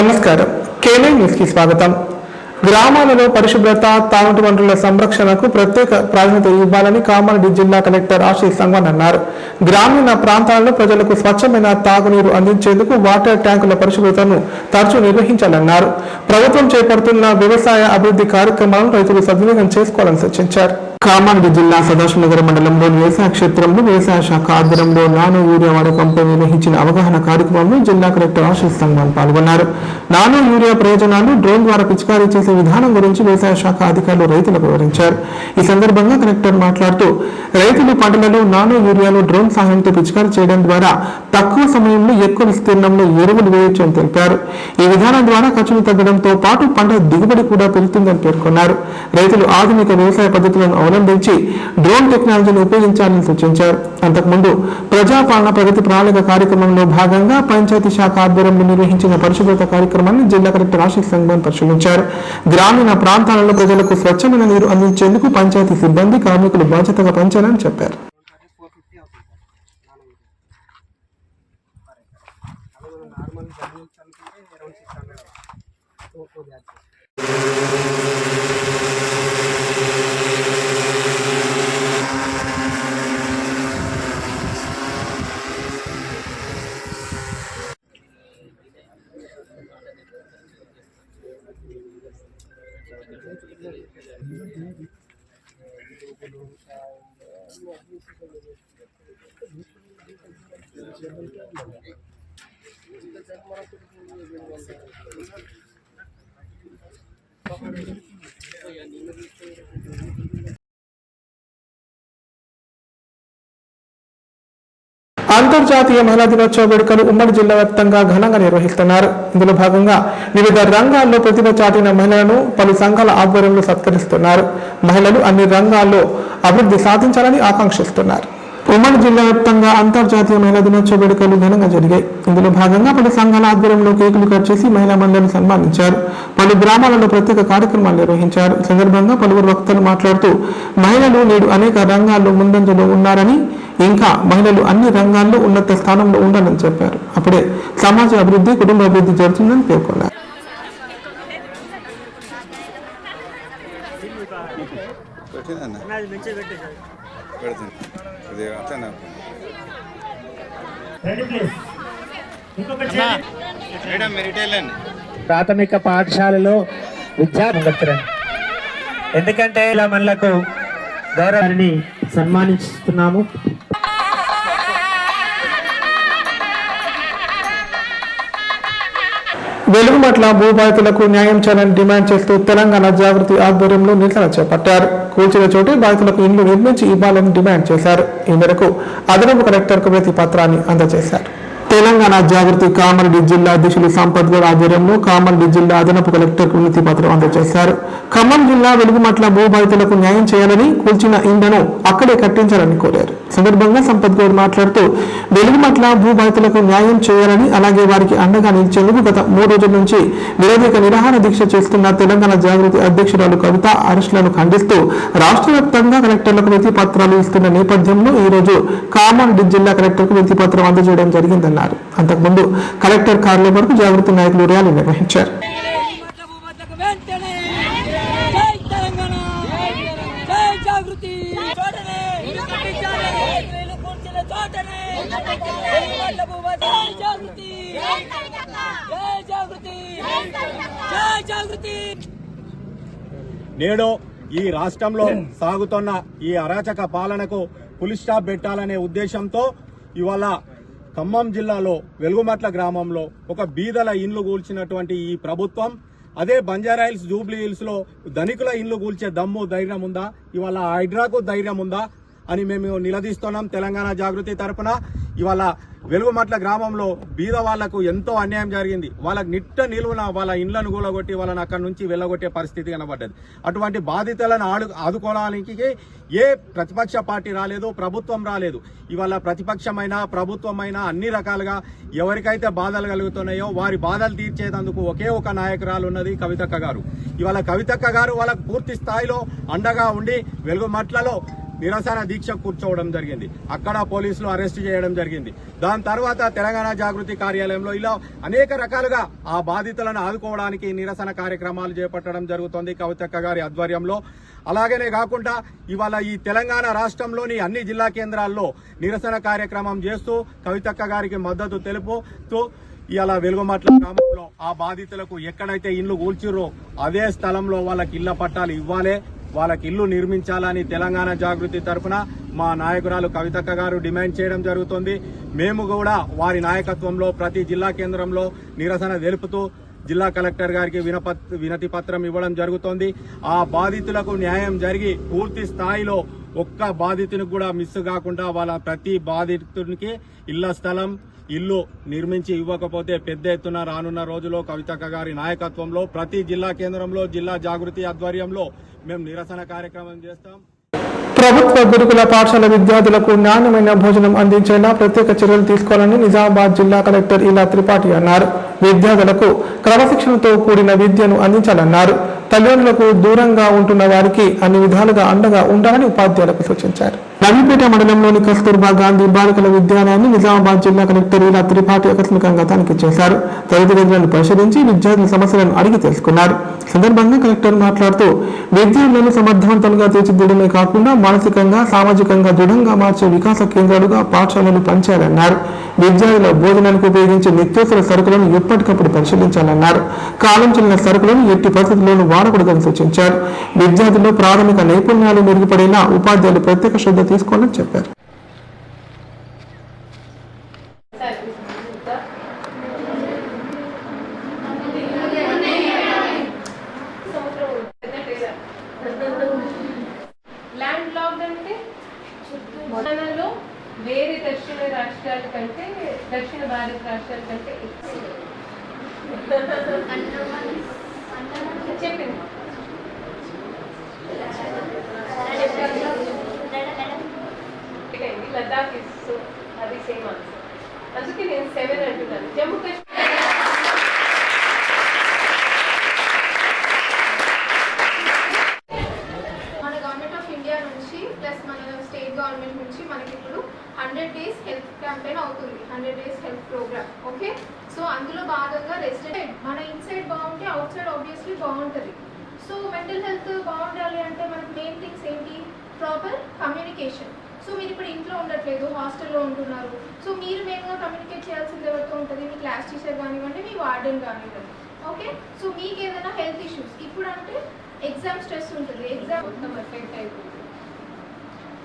నమస్కారం. కేనే న్యూస్ కి స్వాగతం. గ్రామాలలో పరిశుభ్రత, తాగునీటి వనరుల సంరక్షణకు ప్రత్యేక ప్రాధాన్యత ఇవ్వాలని కామారెడ్డి జిల్లా కలెక్టర్ ఆశీష్ సంగ్వాన్ అన్నారు. గ్రామీణ ప్రాంతాలలో ప్రజలకు స్వచ్ఛమైన తాగునీరు అందించేందుకు వాటర్ ట్యాంకుల పరిశుభ్రతను తరచూ నిర్వహించాలన్నారు. ప్రభుత్వం చేపడుతున్న వ్యవసాయ అభివృద్ధి కార్యక్రమాలను రైతులు సద్వినియోగం చేసుకోవాలని సూచించారు. కామారెడ్డి జిల్లా సదాశివనగర్ మండలంలోని వ్యవసాయ క్షేత్రంలో వ్యవసాయ శాఖ ఆధ్వర్యంలో నానో యూరియా వాడకంపై నిర్వహించిన అవగాహన కార్యక్రమంలో జిల్లా కలెక్టర్ ఆశీష్ సంగ్వాన్ పాల్గొన్నారు. నానో యూరియా ప్రయోజనాలు, డ్రోన్ ద్వారా పిచికారీ చేసే విధానం గురించి వ్యవసాయ శాఖ అధికారులు రైతులకు వివరించారు. ఈ సందర్భంగా కలెక్టర్ మాట్లాడుతూ రైతులు పంటలలో నానో యూరియాను డ్రోన్ సహాయంతో పిచికారీ చేయడం ద్వారా తక్కువ సమయంలో ఎక్కువ విస్తీర్ణంలో ఎరువులు వేయొచ్చని తెలిపారు. ఈ విధానం ద్వారా ఖర్చులు తగ్గడంతో పాటు పంట దిగుబడి కూడా పెరుగుతుందని పేర్కొన్నారు. రైతులు ఆధునిక వ్యవసాయ పద్ధతులను అవలంబించి డ్రోన్ టెక్నాలజీని ఉపయోగించాలని సూచించారు. అంతకుముందు ప్రజాపాలన ప్రగతి ప్రణాళిక కార్యక్రమంలో భాగంగా పంచాయతీ శాఖ ఆధ్వర్యంలో నిర్వహించిన పరిశుభ్రత కార్యక్రమాన్ని జిల్లా కలెక్టర్ ఆశీష్ సంగ్వాన్ పరిశీలించారు. గ్రామీణ ప్రాంతాలలో ప్రజలకు స్వచ్ఛమైన నీరు అందించేందుకు పంచాయతీ సిబ్బంది, కార్మికులు బాధ్యతగా పనిచేయాలని చెప్పారు. అంతర్జాతీయ మహిళా దినోత్సవ వేడుకలు ఉమ్మడి జిల్లా వ్యాప్తంగా ఘనంగా నిర్వహిస్తున్నారు. ఇందులో భాగంగా వివిధ రంగాల్లో ప్రతిభ చాటిన మహిళలను పలు సంఘాల ఆధ్వర్యంలో సత్కరిస్తున్నారు. మహిళలు అన్ని రంగాల్లో అభివృద్ధి సాధించాలని ఆకాంక్షిస్తున్నారు. ఉమ్మడి జిల్లా వ్యాప్తంగా అంతర్జాతీయ మహిళా దినోత్సవ వేడుకలు ఘనంగా జరిగాయి. ఇందులో భాగంగా పలు సంఘాల ఆధ్వర్యంలో కేకులు కట్ చేసి మహిళా మండలిని సన్మానించారు. పలు గ్రామాలలో ప్రత్యేక కార్యక్రమాలు నిర్వహించారు. ఈ సందర్భంగా పలువురు వక్తలు మాట్లాడుతూ మహిళలు నేడు అనేక రంగాల్లో ముందంజలో ఉన్నారని, ఇంకా మహిళలు అన్ని రంగాల్లో ఉన్నత స్థానంలో ఉండాలని చెప్పారు. అప్పుడే సమాజ అభివృద్ధి, కుటుంబ అభివృద్ధి జరుగుతుందని పేర్కొన్నారు. ప్రాథమిక పాఠశాలలో విద్యార్థులు ఎందుకంటే ఇలా మనలకు గౌరవాన్ని సన్మానిస్తున్నాము. వెలుగుమట్ల భూబాధితులకు న్యాయం చేయాలని డిమాండ్ చేస్తూ తెలంగాణ జాగృతి ఆధ్వర్యంలో నిరసన చేపట్టారు. కూల్చిన చోటే బాధితులకు ఇళ్లు నిర్మించి ఇవ్వాలని డిమాండ్ చేశారు. ఈ మేరకు అదనపు కలెక్టర్కు వినతి పత్రాన్ని అందజేశారు. తెలంగాణ జాగృతి కామారెడ్డి జిల్లా అధ్యక్షులు సంపత్ గౌడ్ ఆధ్వర్యంలో కామారెడ్డి జిల్లా అదనపు కలెక్టర్కు వినతి పత్రం అందజేశారు. ఖమ్మం జిల్లా వెలుగుమట్ల భూబాధితులకు న్యాయం చేయాలని, కూల్చిన ఇండ్లను అక్కడే కట్టించాలని కోరారు. సందర్భంగా సంపత్ గౌడ్ మాట్లాడుతూ వెలుగుమట్ల భూబాధితులకు న్యాయం చేయాలని, అలాగే వారికి అండగా నిలిచేందుకు గత 3 రోజుల నుంచి నిరవధిక నిరాహార దీక్ష చేస్తున్న తెలంగాణ జాగృతి అధ్యక్షురాలు కవిత అరెస్టులను ఖండిస్తూ రాష్ట్ర వ్యాప్తంగా కలెక్టర్లకు వినతి పత్రాలు ఇస్తున్న నేపథ్యంలో ఈ రోజు కామారెడ్డి జిల్లా కలెక్టర్కు వినతి పత్రం అందజేయడం జరిగిందన్నారు. అంతకుముందు కలెక్టర్ కార్యాలయం వరకు జాగృతి నాయకులు ర్యాలీ నిర్వహించారు. నేడు ఈ రాష్ట్రంలో సాగుతున్న ఈ అరాచక పాలనకు ఫుల్ స్టాప్ పెట్టాలనే ఉద్దేశంతో ఇవాళ ఖమ్మం జిల్లాలో వెలుగుమట్ల గ్రామంలో ఒక బీదల ఇండ్లు కూల్చినటువంటి ఈ ప్రభుత్వం అదే బంజారాహిల్స్, జూబ్లీ హిల్స్ లో ధనికుల ఇండ్లు కూల్చే దమ్ము, ధైర్యం ఉందా? ఇవాళ హైడ్రాకు ధైర్యం ఉందా అని మేము నిలదీస్తున్నాం. తెలంగాణ జాగృతి తరఫున ఇవాళ వెలుగుమట్ల గ్రామంలో బీద వాళ్లకు ఎంతో అన్యాయం జరిగింది. వాళ్ళకి నిట్ట నిలువున వాళ్ళ ఇండ్లను కూలగొట్టి వాళ్ళని అక్కడి నుంచి వెళ్ళగొట్టే పరిస్థితి కనబడ్డది. అటువంటి బాధితులను ఆదుకోవడానికి ఏ ప్రతిపక్ష పార్టీ రాలేదు, ప్రభుత్వం రాలేదు. ఇవాళ ప్రతిపక్షమైన, ప్రభుత్వమైన అన్ని రకాలుగా ఎవరికైతే బాధలు కలుగుతున్నాయో వారి బాధలు తీర్చేందుకు ఒకే ఒక నాయకురాలు ఉన్నది, కవితక్క గారు. ఇవాళ కవితక్క గారు వాళ్ళకు పూర్తి స్థాయిలో అండగా ఉండి వెలుగుమట్లలో నిరసన దీక్ష కూర్చోవడం జరిగింది. అక్కడ పోలీసులు అరెస్ట్ చేయడం జరిగింది. దాని తర్వాత తెలంగాణ జాగృతి కార్యాలయంలో ఇలా అనేక రకాలుగా ఆ బాధితులను ఆదుకోవడానికి నిరసన కార్యక్రమాలు చేపట్టడం జరుగుతోంది కవితక్క గారి ఆధ్వర్యంలో. అలాగనే కాకుండా ఇవాళ ఈ తెలంగాణ రాష్ట్రంలోని అన్ని జిల్లా కేంద్రాల్లో నిరసన కార్యక్రమం చేస్తూ కవితక్క గారికి మద్దతు తెలుపుతూ ఇలా వెలుగుమట్ల గ్రామంలో ఆ బాధితులకు ఎక్కడైతే ఇల్లు కూల్చిర్రో అదే స్థలంలో వాళ్ళకి ఇళ్ల పట్టాలు ఇవ్వాలి, వాళ్ళకి ఇల్లు నిర్మించాలని తెలంగాణ జాగృతి తరఫున మా నాయకురాలు కవితక్క గారు డిమాండ్ చేయడం జరుగుతుంది. మేము కూడా వారి నాయకత్వంలో ప్రతి జిల్లా కేంద్రంలో నిరసన తెలుపుతూ జిల్లా కలెక్టర్ గారికి వినతి పత్రం ఇవ్వడం జరుగుతోంది. ఆ బాధితులకు న్యాయం జరిగి పూర్తి స్థాయిలో ఒక్క బాధితునికి కూడా మిస్ కాకుండా వాళ్ళ ప్రతి బాధితునికి ఇళ్ల స్థలం ఇల్లు నిర్మించి ఇవ్వకపోతే పెద్ద ఎత్తున రానున్న రోజుల్లో కవితక్క గారి నాయకత్వంలో ప్రతి జిల్లా కేంద్రంలో జిల్లా జాగృతి ఆధ్వర్యంలో మేము నిరసన కార్యక్రమం చేస్తాం. ప్రభుత్వ గురుకుల పాఠశాల విద్యార్థులకు నాణ్యమైన భోజనం అందించేలా ప్రత్యేక చర్యలు తీసుకోవాలని నిజామాబాద్ జిల్లా కలెక్టర్ ఇలా త్రిపాఠి అన్నారు. విద్యార్థులకు క్రమశిక్షణతో కూడిన విద్యను అందించాలన్నారు. తల్లిదండ్రులకు దూరంగా ఉంటున్న వారికి అన్ని విధాలుగా అండగా ఉండాలని ఉపాధ్యాయులకు సూచించారు. నవీపేట మండలంలోని కస్తూర్బా గాంధీ బాలికల విద్యాలయాన్ని నిజామాబాద్ జిల్లా కలెక్టర్ ఇలా త్రిపాఠి ఆకస్మికంగా తనిఖీ చేశారు. తరగతి గదులను పరిశీలించి విద్యార్థుల సమస్యలను అడిగి తెలుసుకున్నారు. సందర్భంగా కలెక్టర్ మాట్లాడుతూ విద్యార్థులను సమర్థవంతంగా తీర్చిదిద్దడమే కాకుండా మానసికంగా సామాజికంగా దృఢంగా మార్చే వికాస కేంద్రాలుగా పాఠశాలలు పనిచేయాలన్నారు. విద్యార్థుల భోజనానికి ఉపయోగించే నిత్యావసర సరుకులను ఎప్పటికప్పుడు పరిశీలించాలన్నారు. కాలం చెల్లిన సరుకులను ఎట్టి పరిస్థితుల్లోనూ వాడకూడదని సూచించారు. విద్యార్థుల్లో ప్రాథమిక నైపుణ్యాలు మెరుగుపడేలా ఉపాధ్యాయులు ప్రత్యేక శ్రద్ధ తీసుకోవాలని చెప్పారు. వేరే దక్షిణ రాష్ట్రాల కంటే దక్షిణ భారత రాష్ట్రాల కంటే చెప్పింది లద్దాఖ్ అది సేమ్ ఆన్సర్. అందుకే నేను 7 అంటున్నాను. జమ్మూ కాశ్మీర్ మన గవర్నమెంట్ ఆఫ్ ఇండియా నుంచి ప్లస్ మన స్టేట్ గవర్నమెంట్ నుంచి మనకి ఇప్పుడు 100 days హెల్త్ క్యాంపెయిన్ అవుతుంది. 100 days health programme. Okay, so అందులో భాగంగా రెసిడెంట్ మన ఇన్సైడ్ బాగుంటే అవుట్ సైడ్ ఆబ్వియస్లీ బాగుంటుంది. సో మెంటల్ హెల్త్ బాగుండాలి అంటే మనకి మెయిన్ థింగ్స్ ఏంటి? Proper communication. సో మీరు ఇప్పుడు ఇంట్లో ఉండట్లేదు, హాస్టల్లో ఉంటున్నారు. సో మీరు మెయిన్గా కమ్యూనికేట్ చేయాల్సింది ఎవరితో ఉంటుంది? మీ క్లాస్ టీచర్ కానివ్వండి, మీ వార్డెన్ కానివ్వండి. ఓకే, సో మీకు ఏదైనా హెల్త్ ఇష్యూస్ ఇప్పుడు అంటే ఎగ్జామ్ స్ట్రెస్ ఉంటుంది, ఎగ్జామ్ మొత్తం ఎఫెక్ట్ అయిపోతుంది.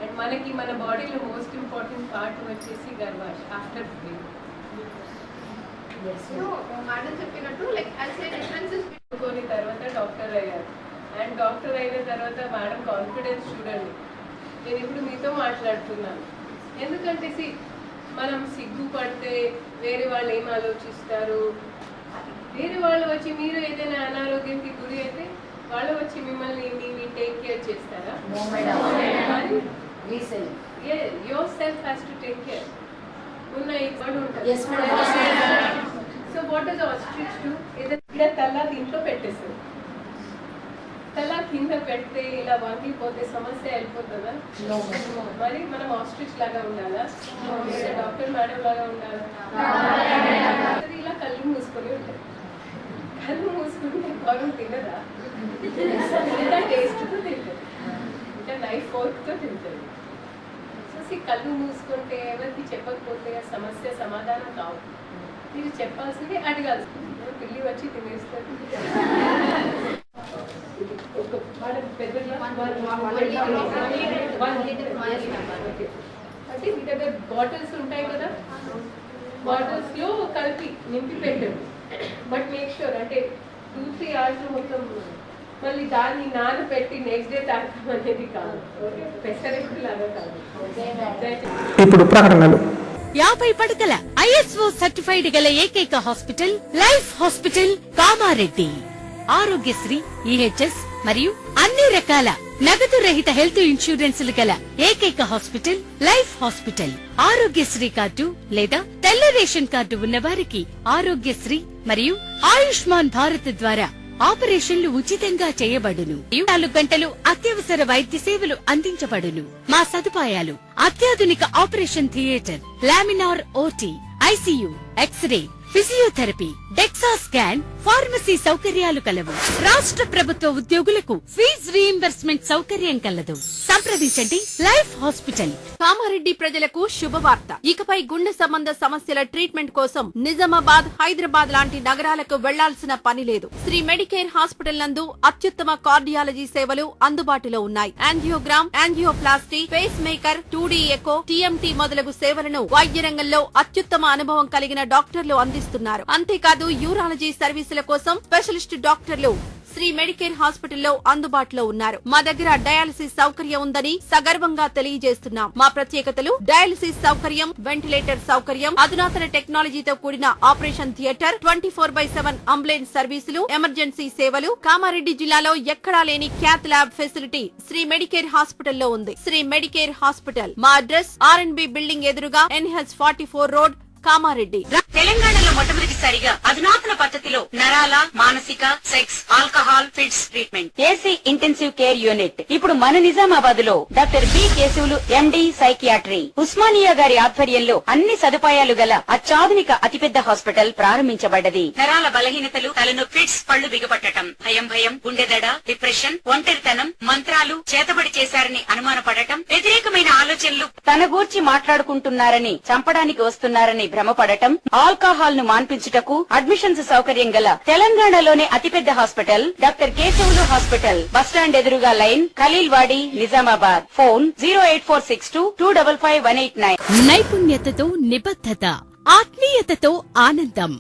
అండ్ మనకి మన బాడీలో మోస్ట్ ఇంపార్టెంట్ పార్ట్ వచ్చేసి గర్భాష్ ఆఫ్టర్ బేబీ. సో మేడం చెప్పినట్టు లైక్ ఐ సే డిఫరెన్సెస్ కొని తర్వాత డాక్టర్ అయ్యారు. అండ్ డాక్టర్ అయిన తర్వాత మేడం కాన్ఫిడెన్స్ చూడండి. నేను ఇప్పుడు మీతో మాట్లాడుతున్నాను. ఎందుకంటే మనం సిగ్గుపడితే వేరే వాళ్ళు ఏం ఆలోచిస్తారు, వేరే వాళ్ళు వచ్చి మీరు ఏదైనా అనారోగ్యానికి గురి అయితే వాళ్ళు వచ్చి మిమ్మల్ని మీ టేక్ కేర్ చేస్తారా? Your self has to take care. ఉన్న ఇబ్బంది ఉంటుంది. So what does ostrich do? ఏదైనా తల దీంట్లో పెట్టేస్తారు. తల కింద పెడితే ఇలా వంగిపోతే సమస్య వెళ్ళిపోతుందా? మరి మనం ఆస్ట్రిచ్ లాగా ఉండాలా? డాక్టర్ మేడం లాగా ఉండాలా? ఇలా కళ్ళు మూసుకొని ఉంటాయి. కళ్ళు మూసుకుంటే గౌరవం తినదా? ఇంకా టేస్ట్తో తింటుంది, ఇంకా నైఫ్ ఫోర్క్తో తింటుంది. సో కళ్ళు మూసుకుంటే ఎవరికి చెప్పకపోతే ఆ సమస్య సమాధానం కావు. మీరు చెప్పాల్సింది అడగాలి. పిల్లి వచ్చి తినేస్తుంది. అంటే మీ దగ్గర బాటిల్స్ ఉంటాయి కదా, బాటిల్స్ లో కలిపి నింపి పెట్టండి. బట్ మేక్ షూర్ అంటే 2-3 hours మొత్తం మళ్ళీ దాన్ని నానబెట్టి నెక్స్ట్ డే తాగడం అనేది కాదు. పెసరెట్టు లాగా కాదు. ఇప్పుడు ప్రకటనలు. 50 పడకల ISO సర్టిఫైడ్ గల ఏకైక hospital life hospital Kamareddy. Aarogyasri, EHS మరియు అన్ని రకాల నగదు రహిత హెల్త్ ఇన్సూరెన్సులు గల ఏకైక hospital life hospital. Aarogyasri card లేదా తెల్ల రేషన్ కార్డు ఉన్న వారికి ఆరోగ్యశ్రీ మరియు ఆయుష్మాన్ భారత్ ద్వారా ఆపరేషన్లు ఉచితంగా చేయబడును. 24 గంటలు అత్యవసర వైద్య సేవలు అందించబడును. మా సదుపాయాలు: అత్యాధునిక operation theatre, laminar OT, ICU, X ray, physiotherapy, DEXA scan, pharmacy సౌకర్యాలు కలవు. రాష్ట్ర ప్రభుత్వ ఉద్యోగులకు ఫీజు రీయింబర్స్మెంట్ సౌకర్యం కలదు. సంప్రదించండి లైఫ్ హాస్పిటల్. కామారెడ్డి ప్రజలకు శుభవార్త. ఇకపై గుండె సంబంధ సమస్యల ట్రీట్మెంట్ కోసం నిజామాబాద్, హైదరాబాద్ లాంటి నగరాలకు వెళ్లాల్సిన పని లేదు. శ్రీ మెడికేర్ హాస్పిటల్ నందు అత్యుత్తమ కార్డియాలజీ సేవలు అందుబాటులో ఉన్నాయి. Angiogram, angioplasty, pacemaker, 2D echo, TMT మొదలగు సేవలను వైద్య రంగంలో అత్యుత్తమ అనుభవం కలిగిన డాక్టర్లు అందిస్తున్నారు. అంతేకాదు యూరాలజీ సర్వీసుల కోసం స్పెషలిస్ట్ డాక్టర్లు శ్రీ మెడికేర్ హాస్పిటల్లో అందుబాటులో ఉన్నారు. మా దగ్గర డయాలసిస్ సౌకర్యం ఉందని సగర్వంగా తెలియజేస్తున్నాం. మా ప్రత్యేకతలు: డయాలసిస్ సౌకర్యం, వెంటిలేటర్ సౌకర్యం, అధునాతన టెక్నాలజీతో కూడిన ఆపరేషన్ థియేటర్, 24/7 అంబులెన్స్ సర్వీసులు, ఎమర్జెన్సీ సేవలు. కామారెడ్డి జిల్లాలో ఎక్కడా లేని cath lab facility Sri Medicare హాస్పిటల్లో ఉంది. Sri Medicare hospital. మా అడ్రస్ R&B బిల్డింగ్ ఎదురుగా NH44 రోడ్, కామారెడ్డి. తెలంగాణలో మొట్టమొదటిసారిగా అధునాతన పద్ధతిలో నరాల, మానసిక, sex, alcohol, fits treatment, AC intensive care unit ఇప్పుడు మన నిజామాబాద్ లో doctor B Keshavulu MD psychiatry, Osmania గారి ఆధ్వర్యంలో అన్ని సదుపాయాలు గల అత్యాధునిక అతిపెద్ద హాస్పిటల్ ప్రారంభించబడ్డది. నరాల బలహీనతలు, తలనొప్పి, ఫిట్స్, పళ్లు బిగపట్టడం, భయం, గుండెదడ, డిప్రెషన్, ఒంటరితనం, మంత్రాలు చేతబడి చేశారని అనుమానపడటం, వ్యతిరేకమైన ఆలోచనలు, తన గూర్చి మాట్లాడుకుంటున్నారని, చంపడానికి వస్తున్నారని భ్రమపడటం, ఆల్కహాల్ ను మాన్పించుటకు అడ్మిషన్స్ సౌకర్యం గల తెలంగాణలోనే అతిపెద్ద hospital doctor Keshavulu hospital. Bus stand ఎదురుగా లైన్, ఖలీల్ వాడి, నిజామాబాద్. ఫోన్ 08462255189. నైపుణ్యతతో నిబద్ధత, ఆత్మీయతతో ఆనందం,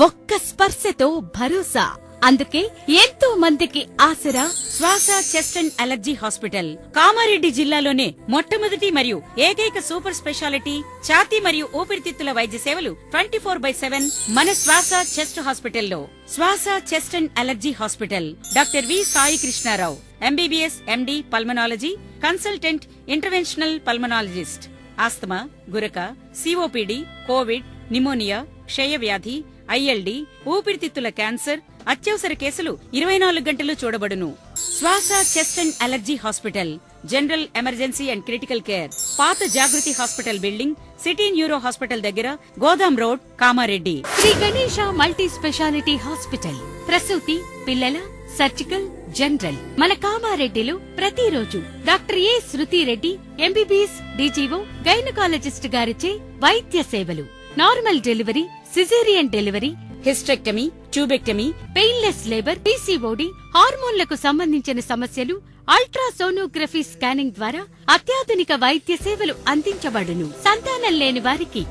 ఒక్క స్పర్శతో భరోసా. అందుకే ఎంతో మందికి ఆసరా శ్వాస, chest and allergy hospital. Kamareddy జిల్లాలోనే మొట్టమొదటి మరియు ఏకైక సూపర్ స్పెషాలిటీ ఛాతీ మరియు ఊపిరితిత్తుల వైద్య సేవలు 24/7 మన శ్వాస చెస్ట్ హాస్పిటల్లో. Swasa, chest and allergy hospital. Doctor V Sai Krishnarao, MBBS MD pulmonology, consultant, interventional pulmonologist. Asthma, గురక, COPD, కోవిడ్, నిమోనియా, క్షయవ్యాధి, ILD, ఊపిరితిత్తుల క్యాన్సర్, అత్యవసర కేసులు 24 గంటలు చూడబడును. Swasa, chest and allergy hospital. General, emergency and critical care. పాత Jagruthi hospital building, city neuro hospital దగ్గర, Godam road, Kamareddy. Sri Ganesha multi speciality hospital. ప్రసూతి, పిల్లల, సర్జికల్, జనరల్. మన కామారెడ్డిలో ప్రతిరోజు doctor A Shruti Reddy, MBBS DGO, gynaecologist గారిచే వైద్య సేవలు. Normal delivery, caesarean delivery, hysterectomy, tubectomy, painless labour, PCOD, హార్మోన్లకు సంబంధించిన సమస్యలు, అల్ట్రాసోనోగ్రఫీ స్కానింగ్ ద్వారా అత్యాధునిక వైద్య సేవలు అందించబడును. సంతానం లేని వారికి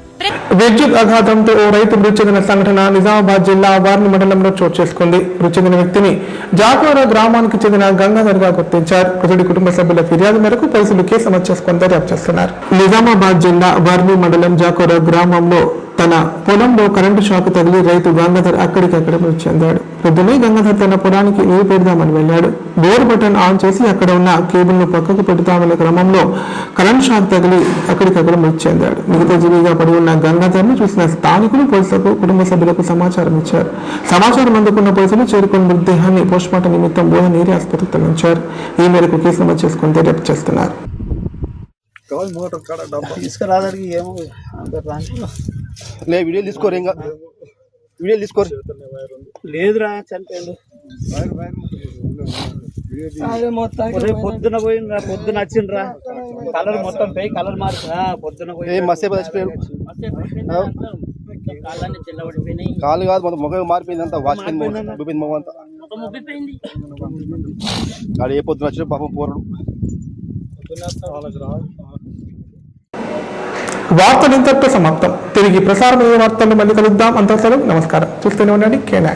విద్యుత్ ఆఘాతంతో ఓ రైతు మృతి చెందిన సంఘటన నిజామాబాద్ జిల్లా వార్ని మండలంలో చోటు చేసుకుంది. మృతి చెందిన వ్యక్తిని జాకోర గ్రామానికి చెందిన గంగాధర్ గా గుర్తించారు. మృతుడి కుటుంబ సభ్యుల ఫిర్యాదు మేరకు పోలీసులు కేసు నమోదు చేసుకుని దర్యాప్తు చేస్తున్నారు. నిజామాబాద్ జిల్లా వార్ని మండలం జాకోర గ్రామంలో తన పొలంలో కరెంటు షాక్ తగిలి రైతు గంగాధర్ అక్కడికక్కడ మృతి చెందాడు. పొద్దునే గంగాధర్ తన పొలానికి నీరు పెడదామని వెళ్లాడు. బోర్ బటన్ ఆన్ చేసి అక్కడ ఉన్న కేబుల్ ను పక్కకు పెడతామనే క్రమంలో కరెంటు షాక్ తగిలి అక్కడికక్కడ మృతి చెందాడు. మిగతా జీవిగా పడి ఉన్న గంగాధర్ ను చూసిన స్థానికులు పోలీసులకు, కుటుంబ సభ్యులకు సమాచారం ఇచ్చారు. సమాచారం అందుకున్న పోలీసులు చేరుకుని మృతదేహాన్ని పోస్టుమార్టం నిమిత్తం బోధనేరి ఆసుపత్రికి తరలించారు. ఈ మేరకు కేసు నమోదు చేసుకుని దర్యాప్తు చేస్తున్నారు. వీడియో తీసుకోరు, ఇంకా వీడియో తీసుకోరు. లేదురా, చనిపోయిండు. పొద్దున పోయిండ్రా, పొద్దున వచ్చిండ్రా. కలర్ మొత్తం పోయి కలర్ మార్చి పొద్దున పోయి మస్తేపు చచ్చిపోయాడు. కాలు కాదు, మొత్తం ముఖం మారిపోయింది, అంతా వాచిపోయింది, ఉబ్బిపోయింది ముఖం అంతా. ఆడ ఏ పొద్దున వచ్చిన పాపం పోరడు. వార్తలు ఇంతటితో సమాప్తం. తిరిగి ప్రసారమయ్యే వార్తలు మళ్ళీ కలుద్దాం. అంతవరకు నమస్కారం. చూస్తూనే ఉండండి K9.